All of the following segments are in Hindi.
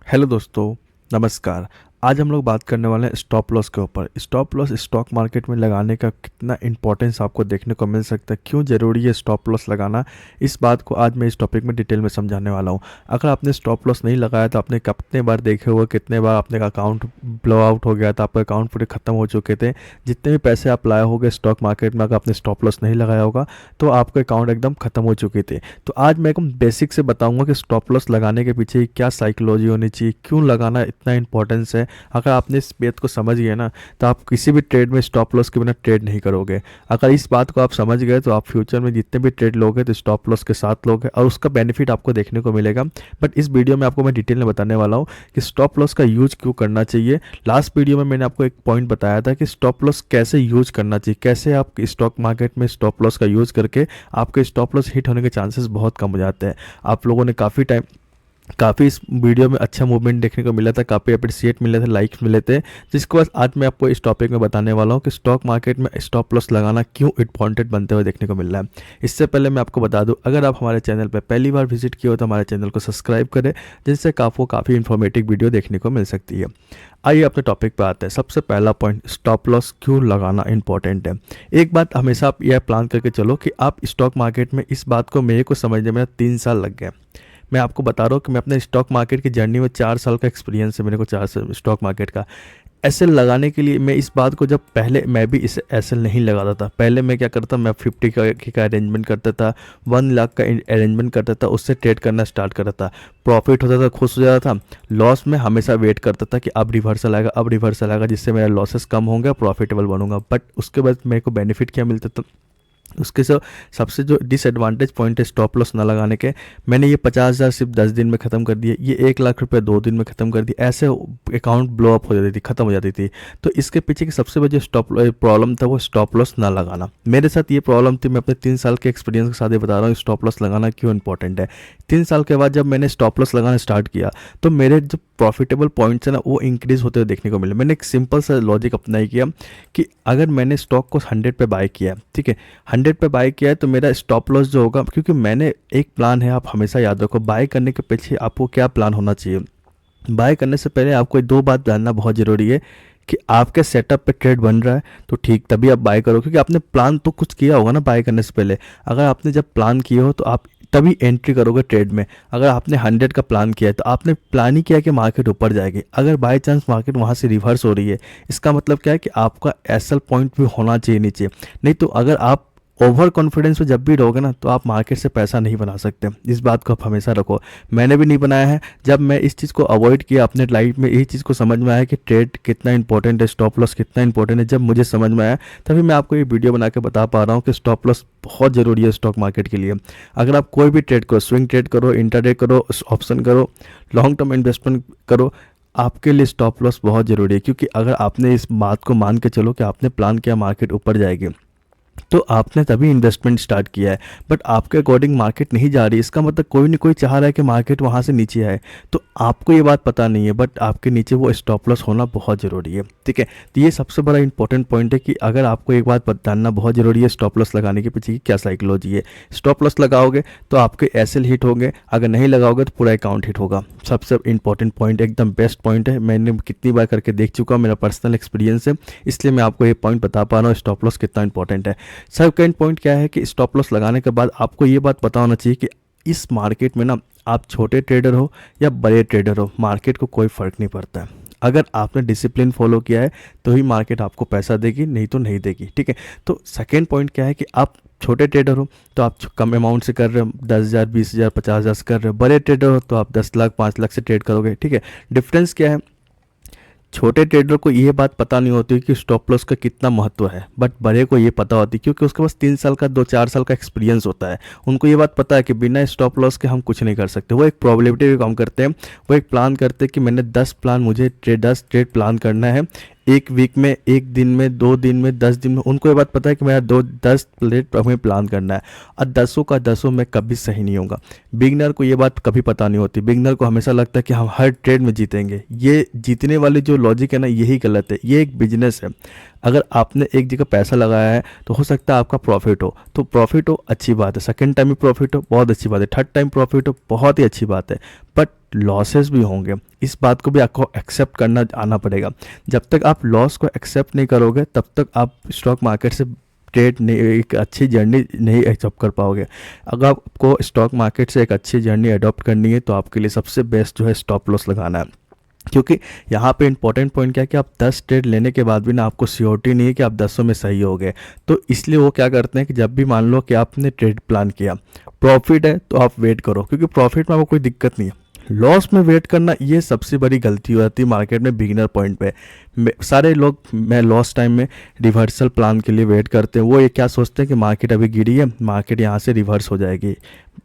हेलो दोस्तों, नमस्कार। आज हम लोग बात करने वाले हैं स्टॉप लॉस के ऊपर। स्टॉप लॉस स्टॉक मार्केट में लगाने का कितना इंपॉर्टेंस आपको देखने को मिल सकता है, क्यों ज़रूरी है स्टॉप लॉस लगाना, इस बात को आज मैं इस टॉपिक में डिटेल में समझाने वाला हूं। अगर आपने स्टॉप लॉस नहीं लगाया तो आपने कितने बार देखे हुए, कितने बार आपने अकाउंट ब्लो आउट हो गया था, आपका अकाउंट पूरे ख़त्म हो चुके थे। जितने भी पैसे आप लाए होंगे स्टॉक मार्केट में, अगर आपने स्टॉप लॉस नहीं लगाया होगा तो आपका अकाउंट एकदम ख़त्म हो चुके थे। तो आज मैं एकदम बेसिक से बताऊँगा कि स्टॉप लॉस लगाने के पीछे क्या साइकोलॉजी होनी चाहिए, क्यों लगाना इतना इंपॉर्टेंस है। अगर आपने इस बात को समझ गए ना तो आप किसी भी ट्रेड में स्टॉप लॉस के बिना ट्रेड नहीं करोगे। अगर इस बात को आप समझ गए तो आप फ्यूचर में जितने भी ट्रेड लोगे तो स्टॉप लॉस के साथ लोगे और उसका बेनिफिट आपको देखने को मिलेगा। बट इस वीडियो में आपको मैं डिटेल में बताने वाला हूँ कि स्टॉप लॉस का यूज क्यों करना चाहिए। लास्ट वीडियो में मैंने आपको एक पॉइंट बताया था कि स्टॉप लॉस कैसे यूज करना चाहिए, कैसे आप स्टॉक मार्केट में स्टॉप लॉस का यूज करके आपके स्टॉप लॉस हिट होने के चांसेस बहुत कम हो जाते हैं। आप लोगों ने काफ़ी इस वीडियो में अच्छा मूवमेंट देखने को मिला था, काफ़ी अप्रिसिएट मिले थे, लाइक्स मिले थे, जिसके बाद आज मैं आपको इस टॉपिक में बताने वाला हूँ कि स्टॉक मार्केट में स्टॉप लॉस लगाना क्यों इंपॉर्टेंट बनते हुए देखने को मिल रहा है। इससे पहले मैं आपको बता दूं, अगर आप हमारे चैनल पर पहली बार विजिट किए हो तो हमारे चैनल को सब्सक्राइब करें, जिससे आपको काफ़ी इन्फॉर्मेटिव वीडियो देखने को मिल सकती है। आइए अपने टॉपिक पर आते हैं। सबसे पहला पॉइंट, स्टॉप लॉस क्यों लगाना इंपॉर्टेंट है। एक बात हमेशा आप यह प्लान करके चलो कि आप स्टॉक मार्केट में, इस बात को मेरे को समझने में 3 साल लग गए। मैं आपको बता रहा हूँ कि मैं अपने स्टॉक मार्केट की जर्नी में 4 साल का एक्सपीरियंस है मेरे को, 4 साल स्टॉक मार्केट का। एसएल लगाने के लिए मैं इस बात को, जब पहले मैं भी इस एसएल नहीं लगाता था, पहले मैं क्या करता, मैं 50 का अरेंजमेंट करता था, 1 लाख का अरेंजमेंट करता था, उससे ट्रेड करना स्टार्ट करता था। प्रॉफिट होता था, खुश हो जाता था। लॉस में हमेशा वेट करता था कि अब रिवर्सल आएगा, अब रिवर्सल आएगा, जिससे मेरा लॉसेस कम होंगे, प्रॉफिटेबल बनूंगा। बट उसके बाद मेरे को बेनिफिट क्या मिलता था, उसके सबसे जो डिसएडवांटेज पॉइंट है स्टॉप लॉस ना लगाने के, मैंने ये 50,000 सिर्फ 10 दिन में ख़त्म कर दिए, ये 1 लाख रुपए 2 दिन में ख़त्म कर दिए। ऐसे अकाउंट ब्लो अप हो जाती थी, ख़त्म हो जाती थी। तो इसके पीछे की सबसे बड़ी स्टॉप प्रॉब्लम था वो स्टॉप लॉस ना लगाना। मेरे साथ ये प्रॉब्लम थी। मैं अपने 3 साल के एक्सपीरियंस के साथ ये बता रहा हूँ स्टॉप लॉस लगाना क्यों इंपॉर्टेंट है। 3 साल के बाद जब मैंने स्टॉप लॉस लगाना स्टार्ट किया तो मेरे जो प्रॉफिटेबल पॉइंट्स है ना वो इंक्रीज होते हुए देखने को मिले। मैंने एक सिंपल सा लॉजिक अप्लाई किया कि अगर मैंने स्टॉक को 100 पे बाय किया, ठीक है, 100 पे बाय किया है तो मेरा स्टॉप लॉस जो होगा, क्योंकि मैंने एक प्लान है, आप हमेशा याद रखो, बाय करने के पीछे आपको क्या प्लान होना चाहिए। बाय करने से पहले आपको 2 बात जानना बहुत ज़रूरी है कि आपके सेटअप पे ट्रेड बन रहा है तो ठीक, तभी आप बाय करो, क्योंकि आपने प्लान तो कुछ किया होगा ना बाय करने से पहले। अगर आपने जब प्लान किए हो तो आप तभी एंट्री करोगे ट्रेड में। अगर आपने 100 का प्लान किया है तो आपने प्लान ही किया कि मार्केट ऊपर जाएगी। अगर बाय चांस मार्केट वहाँ से रिवर्स हो रही है, इसका मतलब क्या है कि आपका एसएल पॉइंट भी होना चाहिए नीचे। नहीं तो अगर आप ओवर कॉन्फिडेंस में जब भी रहोगे ना तो आप मार्केट से पैसा नहीं बना सकते। इस बात को आप हमेशा रखो। मैंने भी नहीं बनाया है। जब मैं इस चीज़ को अवॉइड किया अपने लाइफ में, यही चीज़ को समझ में आया कि ट्रेड कितना इंपॉर्टेंट है, स्टॉप लॉस कितना इंपॉर्टेंट है, जब मुझे समझ में आया तभी मैं आपको ये वीडियो बना के बता पा रहा हूँ कि स्टॉप लॉस बहुत ज़रूरी है स्टॉक मार्केट के लिए। अगर आप कोई भी ट्रेड करो, स्विंग ट्रेड करो, इंट्राडे करो, ऑप्शन करो, लॉन्ग टर्म इन्वेस्टमेंट करो, आपके लिए स्टॉप लॉस बहुत ज़रूरी है। क्योंकि अगर आपने इस बात को मान के चलो कि आपने प्लान किया मार्केट ऊपर जाएगी तो आपने तभी इन्वेस्टमेंट स्टार्ट किया है, बट आपके अकॉर्डिंग मार्केट नहीं जा रही, इसका मतलब कोई ना कोई चाह रहा है कि मार्केट वहाँ से नीचे आए। तो आपको ये बात पता नहीं है, बट आपके नीचे वो स्टॉप लॉस होना बहुत ज़रूरी है, ठीक है। तो ये सबसे बड़ा इंपॉर्टेंट पॉइंट है कि अगर आपको एक बात जानना बहुत ज़रूरी है स्टॉप लॉस लगाने के पीछे की क्या साइकोलॉजी है। स्टॉप लॉस लगाओगे तो आपके एसएल हिट होंगे, अगर नहीं लगाओगे तो पूरा अकाउंट हिट होगा। सबसे इंपॉर्टेंट पॉइंट, एकदम बेस्ट पॉइंट है, मैंने कितनी बार करके देख चुका हूँ, मेरा पर्सनल एक्सपीरियंस है, इसलिए मैं आपको ये पॉइंट बता पा रहा हूँ स्टॉप लॉस कितना इंपॉर्टेंट है। सेकंड पॉइंट क्या है कि स्टॉप लॉस लगाने के बाद आपको ये बात पता होना चाहिए कि इस मार्केट में ना, आप छोटे ट्रेडर हो या बड़े ट्रेडर हो, मार्केट को कोई फ़र्क नहीं पड़ता है। अगर आपने डिसिप्लिन फॉलो किया है तो ही मार्केट आपको पैसा देगी, नहीं तो नहीं देगी, ठीक है। तो सेकेंड पॉइंट क्या है कि आप छोटे ट्रेडर हो तो आप कम अमाउंट से कर रहे हो, 10,000, 20,000, 50,000 से कर रहे हो। बड़े ट्रेडर हो तो आप 10 लाख, 5 लाख से ट्रेड करोगे, ठीक है। डिफरेंस क्या है, छोटे ट्रेडर को ये बात पता नहीं होती कि स्टॉप लॉस का कितना महत्व है, बट बड़े को ये पता होती है क्योंकि उसके पास 3 साल का, 2-4 साल का एक्सपीरियंस होता है। उनको ये बात पता है कि बिना स्टॉप लॉस के हम कुछ नहीं कर सकते। वो एक प्रोबेबिलिटी का काम करते हैं, वो एक प्लान करते हैं कि मैंने 10 ट्रेड प्लान करना है, एक वीक में, एक दिन में, 2 दिन में, 10 दिन में। उनको ये बात पता है कि मेरा 10 प्लेट हमें प्लान करना है, और 10 में कभी सही नहीं होगा। बिगनर को ये बात कभी पता नहीं होती। बिगनर को हमेशा लगता है कि हम हर ट्रेड में जीतेंगे। ये जीतने वाली जो लॉजिक है ना, यही गलत है। ये एक बिजनेस है। अगर आपने एक जगह पैसा लगाया है तो हो सकता है आपका प्रॉफिट हो, तो प्रॉफिट हो अच्छी बात है, सेकंड टाइम भी प्रॉफिट हो बहुत अच्छी बात है, थर्ड टाइम प्रॉफिट हो बहुत ही अच्छी बात है, बट लॉसेस भी होंगे। इस बात को भी आपको एक्सेप्ट करना आना पड़ेगा। जब तक आप लॉस को एक्सेप्ट नहीं करोगे तब तक आप स्टॉक मार्केट से ट्रेड नहीं, एक अच्छी जर्नी नहीं एक्सेप्ट कर पाओगे। अगर आपको स्टॉक मार्केट से एक अच्छी जर्नी अडॉप्ट करनी है तो आपके लिए सबसे बेस्ट जो है स्टॉप लॉस लगाना है। क्योंकि यहाँ पे इंपॉर्टेंट पॉइंट क्या है कि आप 10 ट्रेड लेने के बाद भी ना आपको श्योरिटी नहीं है कि आप 10 में सही हो गए। तो इसलिए वो क्या करते हैं कि जब भी मान लो कि आपने ट्रेड प्लान किया, प्रॉफिट है तो आप वेट करो, क्योंकि प्रॉफिट में आपको कोई दिक्कत नहीं है। लॉस में वेट करना ये सबसे बड़ी गलती हो जाती है मार्केट में बिगिनर पॉइंट पे। सारे लोग मैं लॉस टाइम में रिवर्सल प्लान के लिए वेट करते हैं। वो ये क्या सोचते हैं कि मार्केट अभी गिरी है, मार्केट यहाँ से रिवर्स हो जाएगी,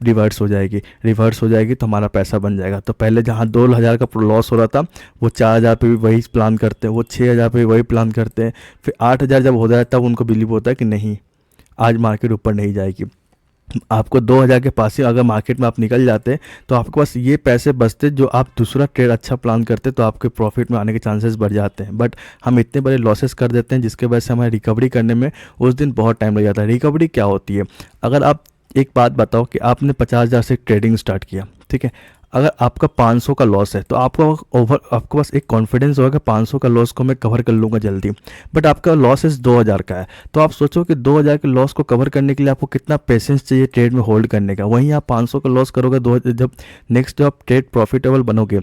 रिवर्स हो जाएगी तो हमारा पैसा बन जाएगा। तो पहले जहाँ 2,000 का लॉस हो रहा था वो 4,000 पे भी वही प्लान करते हैं, वो 6,000 पे भी वही प्लान करते हैं, फिर 8,000 जब हो जाए तब उनको बिलीव होता है कि नहीं आज मार्केट ऊपर नहीं जाएगी। आपको 2,000 के पास ही अगर मार्केट में आप निकल जाते तो आपके पास ये पैसे बचते जो आप दूसरा ट्रेड अच्छा प्लान करते तो आपके प्रॉफिट में आने के चांसेस बढ़ जाते हैं। बट हम इतने बड़े लॉसेस कर देते हैं जिसके वजह से हमें रिकवरी करने में उस दिन बहुत टाइम लग जाता है। रिकवरी क्या होती है, अगर आप एक बात बताओ कि आपने 50,000 से ट्रेडिंग स्टार्ट किया, ठीक है, अगर आपका 500 का लॉस है तो आपको बस एक कॉन्फिडेंस होगा कि 500 का लॉस को मैं कवर कर लूँगा जल्दी। बट आपका लॉस इस 2,000 का है, तो आप सोचो कि 2,000 के लॉस को कवर करने के लिए आपको कितना पेशेंस चाहिए ट्रेड में होल्ड करने का। वहीं आप 500 का लॉस करोगे, जब नेक्स्ट जब आप ट्रेड प्रॉफिटेबल बनोगे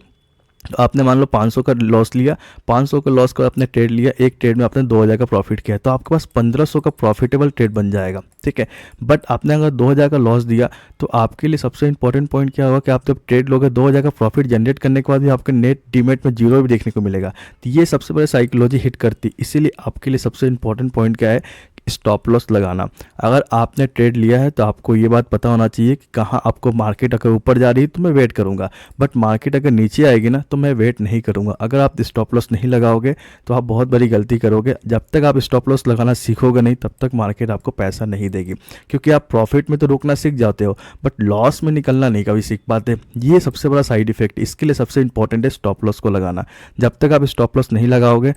तो आपने मान लो 500 का लॉस लिया, 500 का लॉस का आपने ट्रेड लिया, एक ट्रेड में आपने 2,000 का प्रॉफिट किया, तो आपके पास 1,500 का प्रॉफिटेबल ट्रेड बन जाएगा, ठीक है। बट आपने अगर 2,000 का लॉस दिया तो आपके लिए सबसे इंपॉर्टेंट पॉइंट क्या होगा कि आप जब ट्रेड लोगे 2,000 का प्रॉफिट जनरेट करने के बाद भी आपके नेट डीमेट में जीरो भी देखने को मिलेगा। तो ये सबसे बड़ी साइकोलॉजी हिट करती, इसीलिए आपके लिए सबसे इंपॉर्टेंट पॉइंट क्या है, स्टॉप लॉस लगाना। अगर आपने ट्रेड लिया है तो आपको ये बात पता होना चाहिए कि कहाँ आपको मार्केट अगर ऊपर जा रही है तो मैं वेट करूँगा, बट मार्केट अगर नीचे आएगी ना तो मैं वेट नहीं करूँगा। अगर आप स्टॉप लॉस नहीं लगाओगे तो आप बहुत बड़ी गलती करोगे। जब तक आप स्टॉप लॉस लगाना सीखोगे नहीं तब तक मार्केट आपको पैसा नहीं देगी, क्योंकि आप प्रॉफिट में तो रुकना सीख जाते हो बट लॉस में निकलना नहीं कभी सीख पाते। ये सबसे बड़ा साइड इफेक्ट, इसके लिए सबसे इंपॉर्टेंट है स्टॉप लॉस को लगाना। जब तक आप स्टॉप लॉस नहीं लगाओगे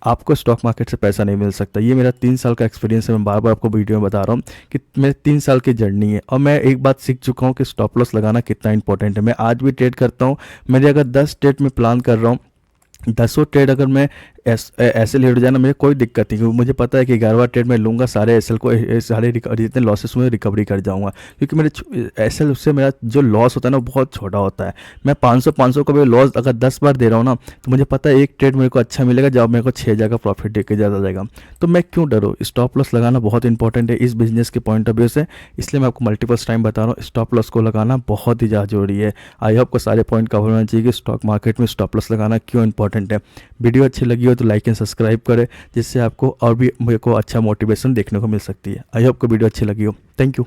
आपको स्टॉक मार्केट से पैसा नहीं मिल सकता। ये मेरा 3 साल का एक्सपीरियंस है, मैं बार बार आपको वीडियो में बता रहा हूँ कि मेरे 3 साल की जर्नी है और मैं एक बात सीख चुका हूँ कि स्टॉप लॉस लगाना कितना इंपॉर्टेंट है। मैं आज भी ट्रेड करता हूँ, मेरे अगर 10 ट्रेड में प्लान कर रहा हूँ, 10 ट्रेड अगर मैं ऐसे लेट जाना मुझे कोई दिक्कत नहीं, क्योंकि मुझे पता है कि 11वां ट्रेड में लूँगा सारे एसएल को, सारे जितने लॉसेस हुए रिकवरी कर जाऊँगा, क्योंकि मेरे एसएल उससे मेरा जो लॉस होता है ना बहुत छोटा होता है। मैं 500 का भी लॉस अगर 10 बार दे रहा हूँ ना तो मुझे पता है एक ट्रेड मेरे को अच्छा मिलेगा जब मेरे को 6,000 का प्रॉफिट दे के ज़्यादा जाएगा। तो मैं क्यों डरूँ, स्टॉप लॉस लगाना बहुत इंपॉर्टेंट है इस बिजनेस के पॉइंट ऑफ व्यू से, इसलिए मैं आपको मल्टीपल्स टाइम बता रहा हूँ स्टॉप लॉस को लगाना बहुत ही ज़्यादा जरूरी है। आई होप को सारे पॉइंट कवर होना चाहिए कि स्टॉक मार्केट में स्टॉप लॉस लगाना क्यों इंपॉर्टेंट है। वीडियो अच्छी लगी हो तो लाइक एंड सब्सक्राइब करें, जिससे आपको और भी मेरे को अच्छा मोटिवेशन देखने को मिल सकती है। आई होप को वीडियो अच्छी लगी हो। Thank you.